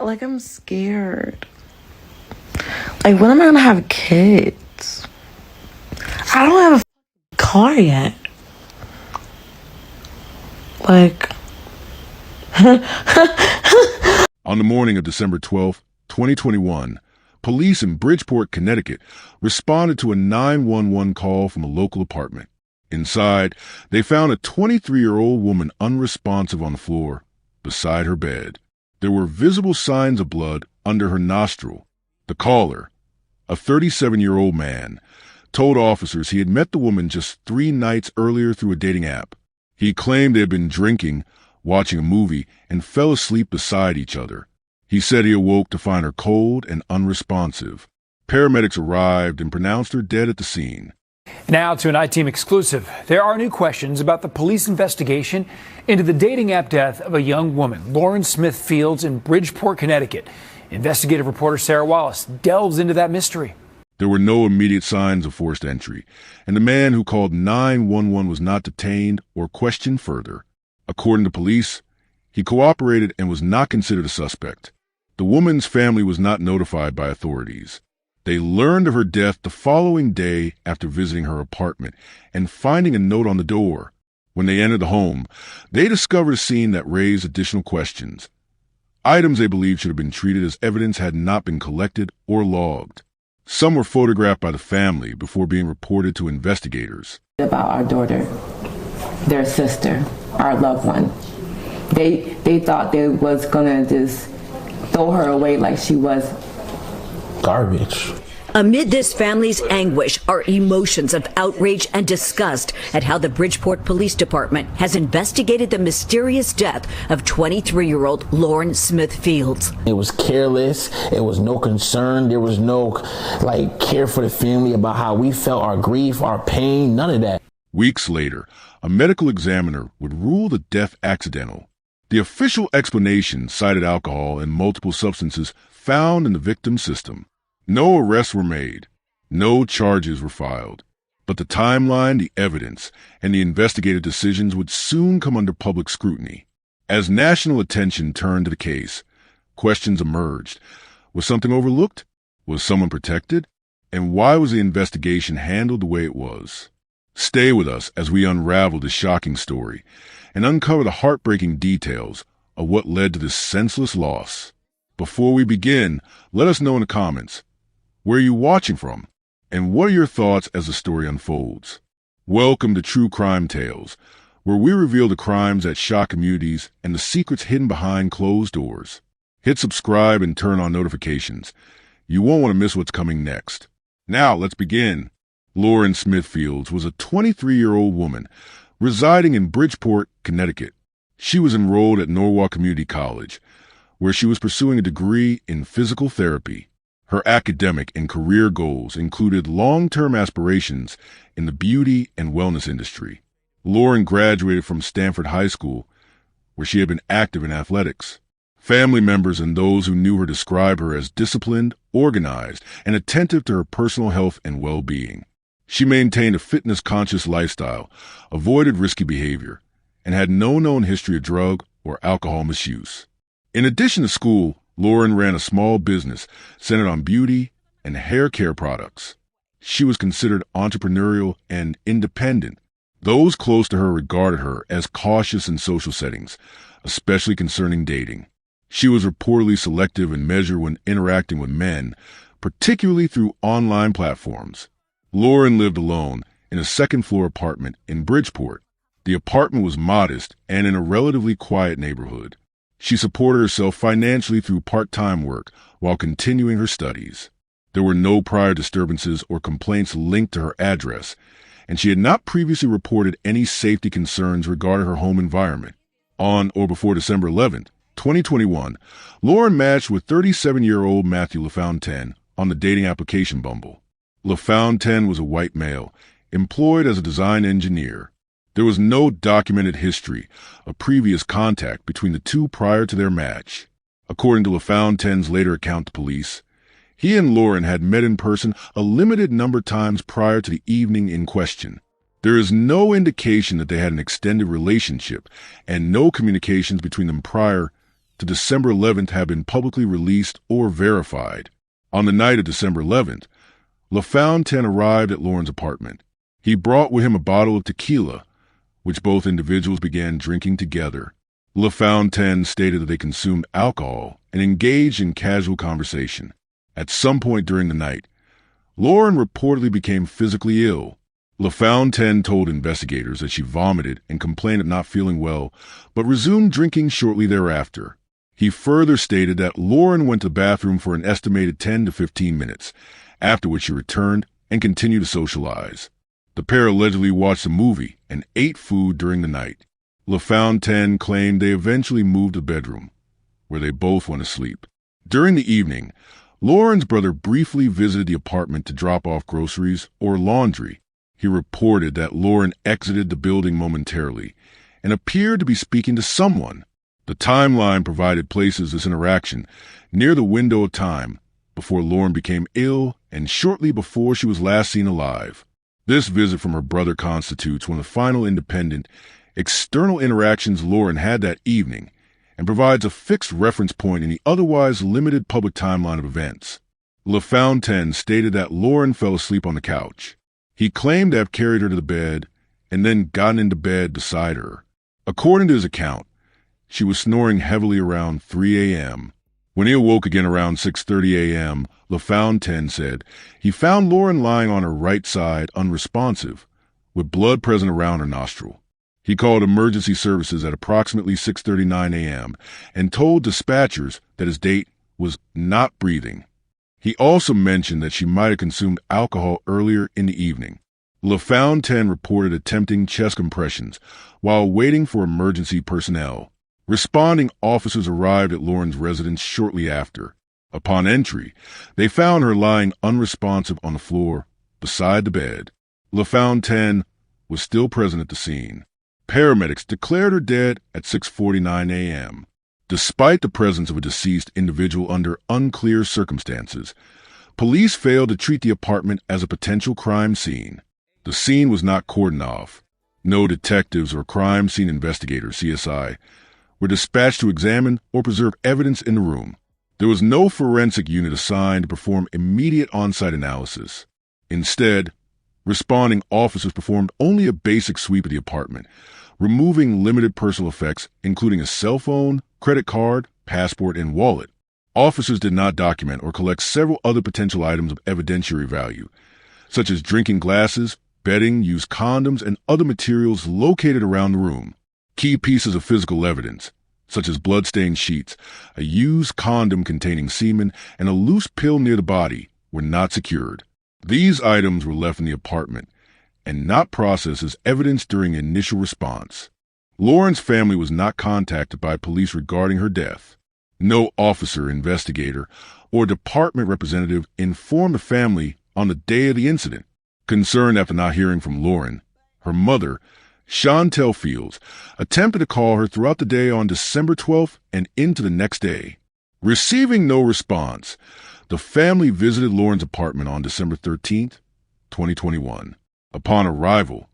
Like, I'm scared. Like, when am I gonna have kids? I don't have a car yet. Like, On the morning of December 12th, 2021, police in Bridgeport, Connecticut, responded to a 911 call from a local apartment. Inside, they found a 23-year-old woman unresponsive on the floor, beside her bed. There were visible signs of blood under her nostril. The caller, a 37-year-old man, told officers he had met the woman just 3 nights earlier through a dating app. He claimed they had been drinking, watching a movie, and fell asleep beside each other. He said he awoke to find her cold and unresponsive. Paramedics arrived and pronounced her dead at the scene. Now to an I-Team exclusive. There are new questions about the police investigation into the dating app death of a young woman, Lauren Smith Fields, in Bridgeport, Connecticut. Investigative reporter Sarah Wallace delves into that mystery. There were no immediate signs of forced entry, and the man who called 911 was not detained or questioned further. According to police, he cooperated and was not considered a suspect. The woman's family was not notified by authorities. They learned of her death the following day after visiting her apartment and finding a note on the door. When they entered the home, they discovered a scene that raised additional questions. Items they believed should have been treated as evidence had not been collected or logged. Some were photographed by the family before being reported to investigators. About our daughter, their sister, our loved one. They thought they was gonna just throw her away like she was garbage. Amid this family's anguish are emotions of outrage and disgust at how the Bridgeport Police Department has investigated the mysterious death of 23-year-old Lauren Smith Fields. It was careless. It was no concern. There was no care for the family about how we felt, our grief, our pain, none of that. Weeks later, a medical examiner would rule the death accidental. The official explanation cited alcohol and multiple substances found in the victim's system. No arrests were made. No charges were filed. But the timeline, the evidence, and the investigative decisions would soon come under public scrutiny. As national attention turned to the case, questions emerged. Was something overlooked? Was someone protected? And why was the investigation handled the way it was? Stay with us as we unravel this shocking story and uncover the heartbreaking details of what led to this senseless loss. Before we begin, let us know in the comments, where are you watching from? And what are your thoughts as the story unfolds? Welcome to True Crime Tales, where we reveal the crimes that shock communities and the secrets hidden behind closed doors. Hit subscribe and turn on notifications. You won't want to miss what's coming next. Now, let's begin. Lauren Smith Fields was a 23-year-old woman residing in Bridgeport, Connecticut. She was enrolled at Norwalk Community College, where she was pursuing a degree in physical therapy. Her academic and career goals included long-term aspirations in the beauty and wellness industry. Lauren graduated from Stanford High School, where she had been active in athletics. Family members and those who knew her described her as disciplined, organized, and attentive to her personal health and well-being. She maintained a fitness-conscious lifestyle, avoided risky behavior, and had no known history of drug or alcohol misuse. In addition to school, Lauren ran a small business centered on beauty and hair care products. She was considered entrepreneurial and independent. Those close to her regarded her as cautious in social settings, especially concerning dating. She was reportedly selective and measured when interacting with men, particularly through online platforms. Lauren lived alone in a second-floor apartment in Bridgeport. The apartment was modest and in a relatively quiet neighborhood. She supported herself financially through part-time work while continuing her studies. There were no prior disturbances or complaints linked to her address, and she had not previously reported any safety concerns regarding her home environment. On or before December 11th, 2021, Lauren matched with 37-year-old Matthew LaFontaine on the dating application Bumble. LaFontaine was a white male, employed as a design engineer. There was no documented history of previous contact between the two prior to their match. According to LaFontaine's later account to police, he and Lauren had met in person a limited number of times prior to the evening in question. There is no indication that they had an extended relationship and no communications between them prior to December 11th have been publicly released or verified. On the night of December 11th, LaFontaine arrived at Lauren's apartment. He brought with him a bottle of tequila, which both individuals began drinking together. LaFontaine stated that they consumed alcohol and engaged in casual conversation. At some point during the night, Lauren reportedly became physically ill. LaFontaine told investigators that she vomited and complained of not feeling well, but resumed drinking shortly thereafter. He further stated that Lauren went to the bathroom for an estimated 10 to 15 minutes, after which she returned and continued to socialize. The pair allegedly watched a movie and ate food during the night. LaFontaine claimed they eventually moved to the bedroom, where they both went to sleep. During the evening, Lauren's brother briefly visited the apartment to drop off groceries or laundry. He reported that Lauren exited the building momentarily and appeared to be speaking to someone. The timeline provided places this interaction near the window of time before Lauren became ill and shortly before she was last seen alive. This visit from her brother constitutes one of the final independent, external interactions Lauren had that evening and provides a fixed reference point in the otherwise limited public timeline of events. LaFontaine stated that Lauren fell asleep on the couch. He claimed to have carried her to the bed and then gotten into bed beside her. According to his account, she was snoring heavily around 3 a.m. When he awoke again around 6:30 a.m., LaFontaine said he found Lauren lying on her right side unresponsive, with blood present around her nostril. He called emergency services at approximately 6:39 a.m. and told dispatchers that his date was not breathing. He also mentioned that she might have consumed alcohol earlier in the evening. LaFontaine reported attempting chest compressions while waiting for emergency personnel. Responding officers arrived at Lauren's residence shortly after. Upon entry, they found her lying unresponsive on the floor beside the bed. LaFontaine was still present at the scene. Paramedics declared her dead at 6:49 a.m. Despite the presence of a deceased individual under unclear circumstances, police failed to treat the apartment as a potential crime scene. The scene was not cordoned off. No detectives or crime scene investigators, CSI, were dispatched to examine or preserve evidence in the room. There was no forensic unit assigned to perform immediate on-site analysis. Instead, responding officers performed only a basic sweep of the apartment, removing limited personal effects, including a cell phone, credit card, passport, and wallet. Officers did not document or collect several other potential items of evidentiary value, such as drinking glasses, bedding, used condoms, and other materials located around the room. Key pieces of physical evidence, such as blood-stained sheets, a used condom containing semen, and a loose pill near the body, were not secured. These items were left in the apartment and not processed as evidence during the initial response. Lauren's family was not contacted by police regarding her death. No officer, investigator, or department representative informed the family on the day of the incident. Concerned after not hearing from Lauren, her mother, Chantel Fields, attempted to call her throughout the day on December 12th and into the next day. Receiving no response, the family visited Lauren's apartment on December 13th, 2021. Upon arrival,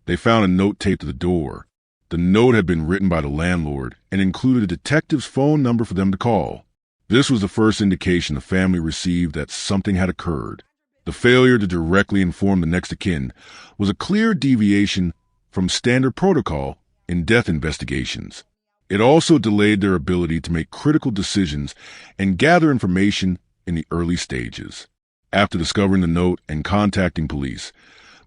they found a note taped to the door. The note had been written by the landlord and included a detective's phone number for them to call. This was the first indication the family received that something had occurred. The failure to directly inform the next of kin was a clear deviation from standard protocol in death investigations. It also delayed their ability to make critical decisions and gather information in the early stages. After discovering the note and contacting police,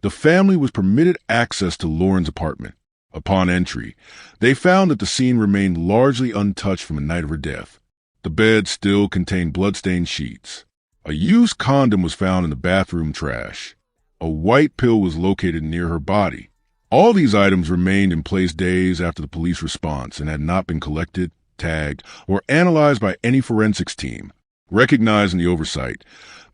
the family was permitted access to Lauren's apartment. Upon entry, they found that the scene remained largely untouched from the night of her death. The bed still contained blood-stained sheets. A used condom was found in the bathroom trash. A white pill was located near her body. All these items remained in place days after the police response and had not been collected, tagged, or analyzed by any forensics team. Recognizing the oversight,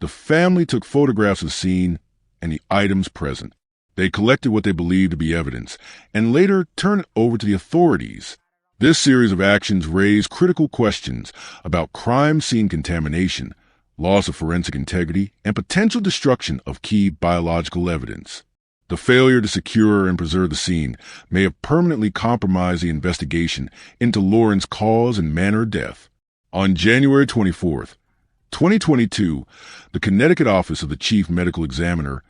the family took photographs of the scene and the items present. They collected what they believed to be evidence and later turned it over to the authorities. This series of actions raised critical questions about crime scene contamination, loss of forensic integrity, and potential destruction of key biological evidence. The failure to secure and preserve the scene may have permanently compromised the investigation into Lauren's cause and manner of death. On January 24th, 2022, the Connecticut Office of the Chief Medical Examiner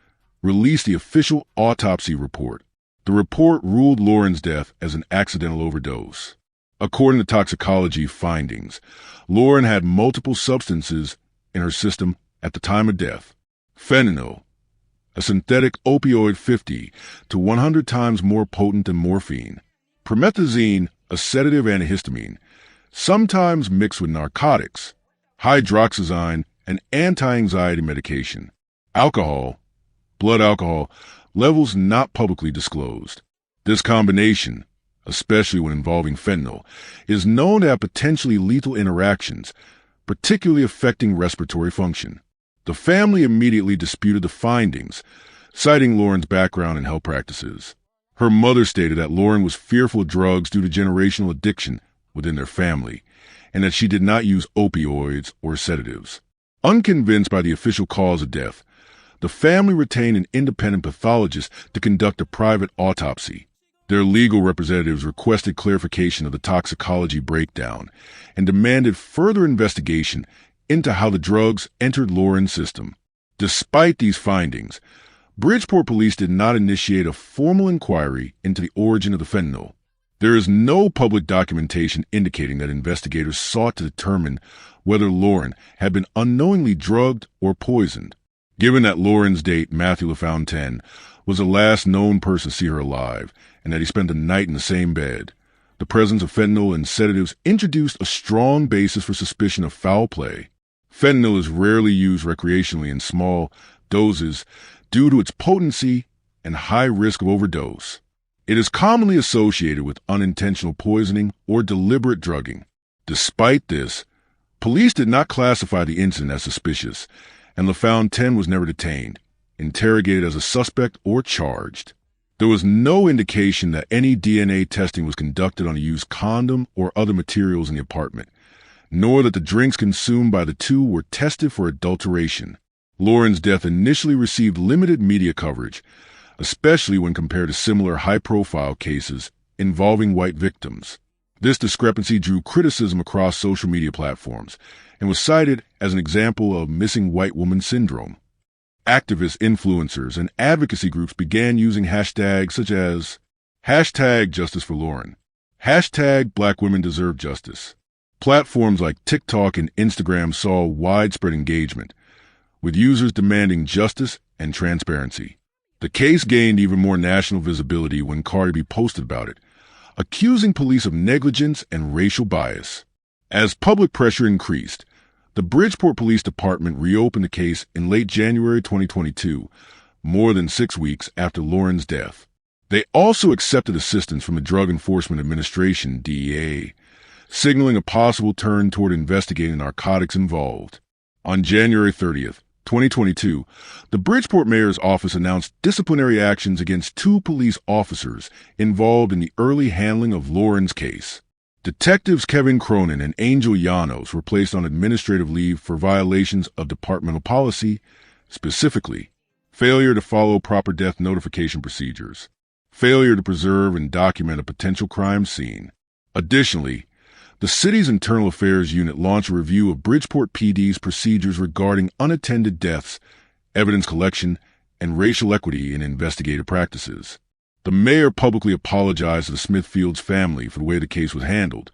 released the official autopsy report. The report ruled Lauren's death as an accidental overdose. According to toxicology findings, Lauren had multiple substances in her system at the time of death. Fentanyl, a synthetic opioid 50 to 100 times more potent than morphine. Promethazine, a sedative antihistamine, sometimes mixed with narcotics. Hydroxyzine, an anti-anxiety medication. Alcohol, blood alcohol, levels not publicly disclosed. This combination, especially when involving fentanyl, is known to have potentially lethal interactions, particularly affecting respiratory function. The family immediately disputed the findings, citing Lauren's background in health practices. Her mother stated that Lauren was fearful of drugs due to generational addiction within their family, and that she did not use opioids or sedatives. Unconvinced by the official cause of death, the family retained an independent pathologist to conduct a private autopsy. Their legal representatives requested clarification of the toxicology breakdown and demanded further investigation into how the drugs entered Lauren's system. Despite these findings, Bridgeport police did not initiate a formal inquiry into the origin of the fentanyl. There is no public documentation indicating that investigators sought to determine whether Lauren had been unknowingly drugged or poisoned. Given that Lauren's date, Matthew LaFontaine, was the last known person to see her alive, and that he spent the night in the same bed, the presence of fentanyl and sedatives introduced a strong basis for suspicion of foul play. Fentanyl is rarely used recreationally in small doses due to its potency and high risk of overdose. It is commonly associated with unintentional poisoning or deliberate drugging. Despite this, police did not classify the incident as suspicious, and LaFontaine was never detained, interrogated as a suspect, or charged. There was no indication that any DNA testing was conducted on a used condom or other materials in the apartment, nor that the drinks consumed by the two were tested for adulteration. Lauren's death initially received limited media coverage, especially when compared to similar high-profile cases involving white victims. This discrepancy drew criticism across social media platforms and was cited as an example of missing white woman syndrome. Activists, influencers, and advocacy groups began using hashtags such as #JusticeForLauren, #BlackWomenDeserveJustice. Platforms like TikTok and Instagram saw widespread engagement, with users demanding justice and transparency. The case gained even more national visibility when Cardi B posted about it, accusing police of negligence and racial bias. As public pressure increased, the Bridgeport Police Department reopened the case in late January 2022, more than 6 weeks after Lauren's death. They also accepted assistance from the Drug Enforcement Administration, DEA, signaling a possible turn toward investigating narcotics involved. On January 30th, 2022, the Bridgeport Mayor's office announced disciplinary actions against 2 police officers involved in the early handling of Lauren's case. Detectives Kevin Cronin and Angel Llanos were placed on administrative leave for violations of departmental policy, specifically failure to follow proper death notification procedures, failure to preserve and document a potential crime scene. Additionally, the city's Internal Affairs Unit launched a review of Bridgeport PD's procedures regarding unattended deaths, evidence collection, and racial equity in investigative practices. The mayor publicly apologized to the Smithfields family for the way the case was handled,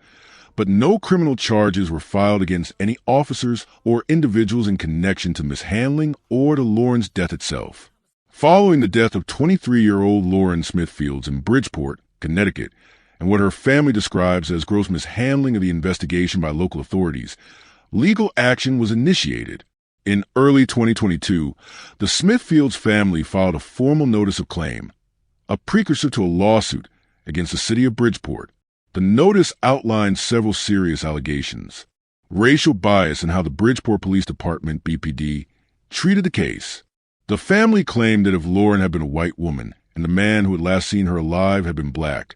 but no criminal charges were filed against any officers or individuals in connection to mishandling or to Lauren's death itself. Following the death of 23-year-old Lauren Smithfields in Bridgeport, Connecticut, and what her family describes as gross mishandling of the investigation by local authorities, legal action was initiated. In early 2022, the Smithfields family filed a formal notice of claim, a precursor to a lawsuit against the city of Bridgeport. The notice outlined several serious allegations: racial bias and how the Bridgeport Police Department, BPD, treated the case. The family claimed that if Lauren had been a white woman and the man who had last seen her alive had been black,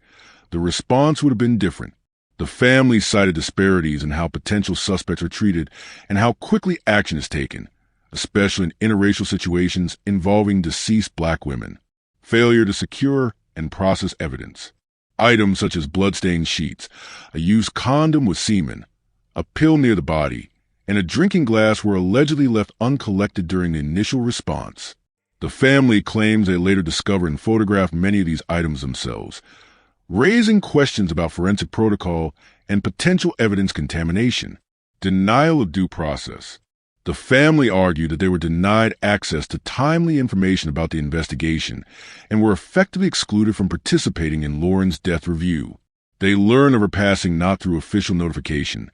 the response would have been different. The family cited disparities in how potential suspects are treated and how quickly action is taken, especially in interracial situations involving deceased black women. failure to secure and process evidence. Items such as bloodstained sheets, a used condom with semen, a pill near the body, and a drinking glass were allegedly left uncollected during the initial response. The family claims they later discovered and photographed many of these items themselves, raising questions about forensic protocol and potential evidence contamination. Denial of due process. The family argued that they were denied access to timely information about the investigation and were effectively excluded from participating in Lauren's death review. They learned of her passing not through official notification,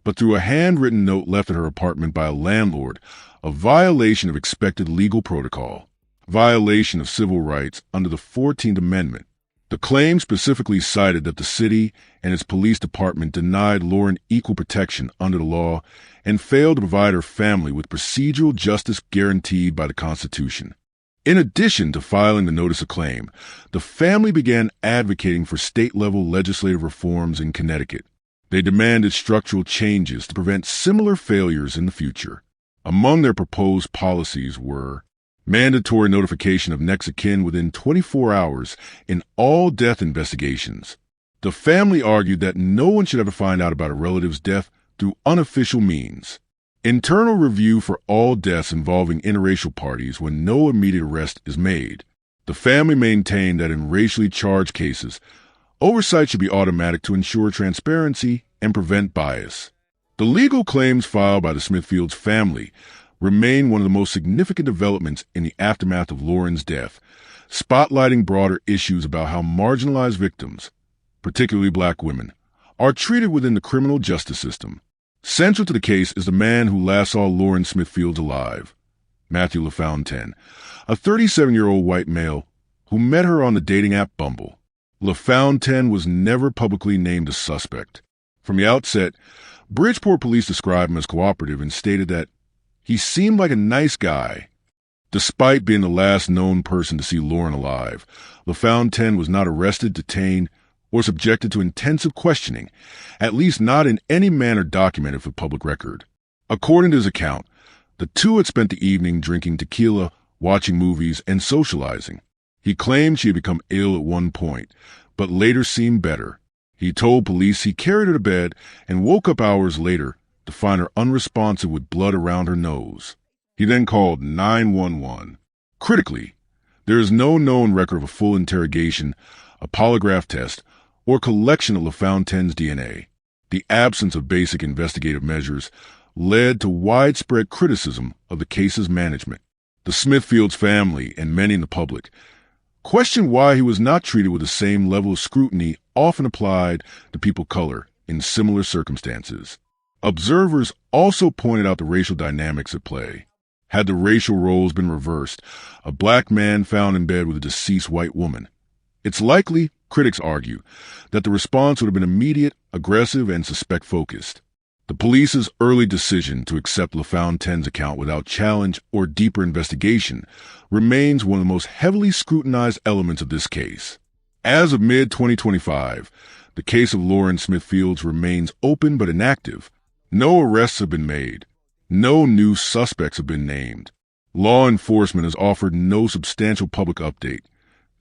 but through a handwritten note left at her apartment by a landlord, a violation of expected legal protocol, violation of civil rights under the 14th Amendment. The claim specifically cited that the city and its police department denied Lauren equal protection under the law and failed to provide her family with procedural justice guaranteed by the Constitution. In addition to filing the notice of claim, the family began advocating for state-level legislative reforms in Connecticut. They demanded structural changes to prevent similar failures in the future. Among their proposed policies were mandatory notification of next of kin within 24 hours in all death investigations. The family argued that no one should ever find out about a relative's death through unofficial means. Internal review for all deaths involving interracial parties when no immediate arrest is made. The family maintained that in racially charged cases, oversight should be automatic to ensure transparency and prevent bias. The legal claims filed by the Smithfields family remain one of the most significant developments in the aftermath of Lauren's death, spotlighting broader issues about how marginalized victims, particularly black women, are treated within the criminal justice system. Central to the case is the man who last saw Lauren Smithfields alive, Matthew LaFontaine, a 37-year-old white male who met her on the dating app Bumble. LaFontaine was never publicly named a suspect. From the outset, Bridgeport police described him as cooperative and stated that he seemed like a nice guy. Despite being the last known person to see Lauren alive, LaFontaine was not arrested, detained, or subjected to intensive questioning, at least not in any manner documented for public record. According to his account, the two had spent the evening drinking tequila, watching movies, and socializing. He claimed she had become ill at one point, but later seemed better. He told police he carried her to bed and woke up hours later to find her unresponsive with blood around her nose. He then called 911. Critically, there is no known record of a full interrogation, a polygraph test, or collection of LaFontaine's DNA. The absence of basic investigative measures led to widespread criticism of the case's management. The Smithfields family and many in the public questioned why he was not treated with the same level of scrutiny often applied to people of color in similar circumstances. Observers also pointed out the racial dynamics at play. Had the racial roles been reversed, a black man found in bed with a deceased white woman, it's likely, critics argue, that the response would have been immediate, aggressive, and suspect-focused. The police's early decision to accept LaFontaine's account without challenge or deeper investigation remains one of the most heavily scrutinized elements of this case. As of mid-2025, the case of Lauren Smithfields remains open but inactive. No arrests have been made. No new suspects have been named. Law enforcement has offered no substantial public update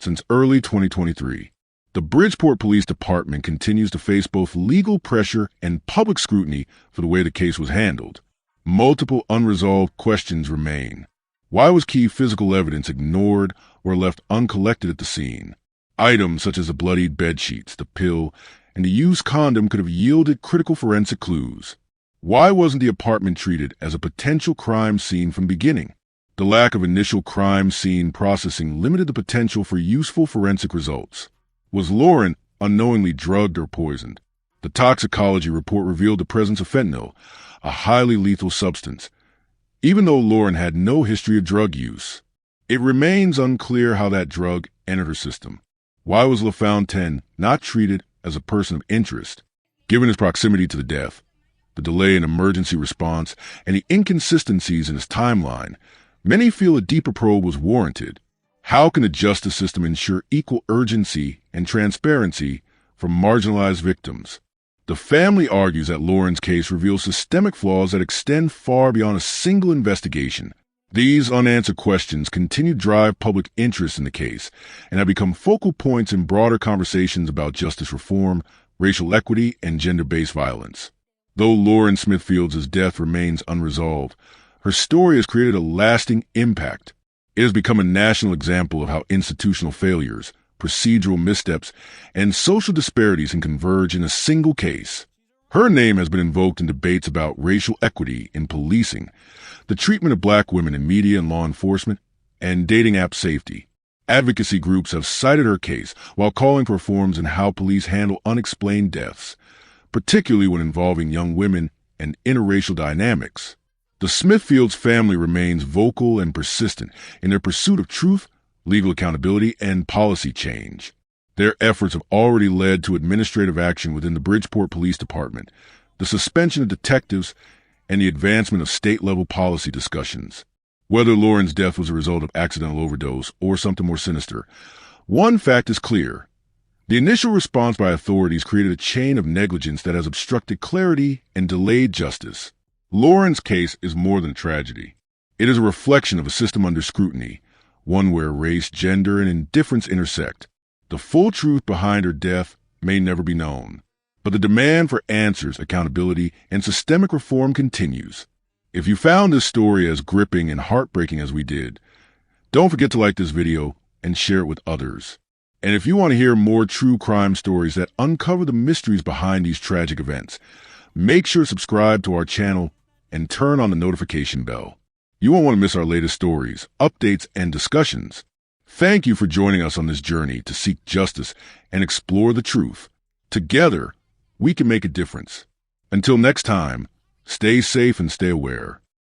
since early 2023. The Bridgeport Police Department continues to face both legal pressure and public scrutiny for the way the case was handled. Multiple unresolved questions remain. Why was key physical evidence ignored or left uncollected at the scene? Items such as the bloodied bedsheets, the pill, and the used condom could have yielded critical forensic clues. Why wasn't the apartment treated as a potential crime scene from the beginning? The lack of initial crime scene processing limited the potential for useful forensic results. Was Lauren unknowingly drugged or poisoned? The toxicology report revealed the presence of fentanyl, a highly lethal substance, even though Lauren had no history of drug use. It remains unclear how that drug entered her system. Why was LaFontaine not treated as a person of interest? Given his proximity to the death, the delay in emergency response, and the inconsistencies in his timeline, many feel a deeper probe was warranted. How can the justice system ensure equal urgency and transparency for marginalized victims? The family argues that Lauren's case reveals systemic flaws that extend far beyond a single investigation. These unanswered questions continue to drive public interest in the case and have become focal points in broader conversations about justice reform, racial equity, and gender-based violence. Though Lauren Smith Fields' death remains unresolved, her story has created a lasting impact. It has become a national example of how institutional failures, procedural missteps, and social disparities can converge in a single case. Her name has been invoked in debates about racial equity in policing, the treatment of black women in media and law enforcement, and dating app safety. Advocacy groups have cited her case while calling for reforms in how police handle unexplained deaths, particularly when involving young women and interracial dynamics. The Smith-Fields family remains vocal and persistent in their pursuit of truth, legal accountability, and policy change. Their efforts have already led to administrative action within the Bridgeport Police Department, the suspension of detectives, and the advancement of state-level policy discussions. Whether Lauren's death was a result of accidental overdose or something more sinister, one fact is clear. The initial response by authorities created a chain of negligence that has obstructed clarity and delayed justice. Lauren's case is more than a tragedy. It is a reflection of a system under scrutiny, one where race, gender, and indifference intersect. The full truth behind her death may never be known, but the demand for answers, accountability, and systemic reform continues. If you found this story as gripping and heartbreaking as we did, don't forget to like this video and share it with others. And if you want to hear more true crime stories that uncover the mysteries behind these tragic events, make sure to subscribe to our channel and turn on the notification bell. You won't want to miss our latest stories, updates, and discussions. Thank you for joining us on this journey to seek justice and explore the truth. Together, we can make a difference. Until next time, stay safe and stay aware.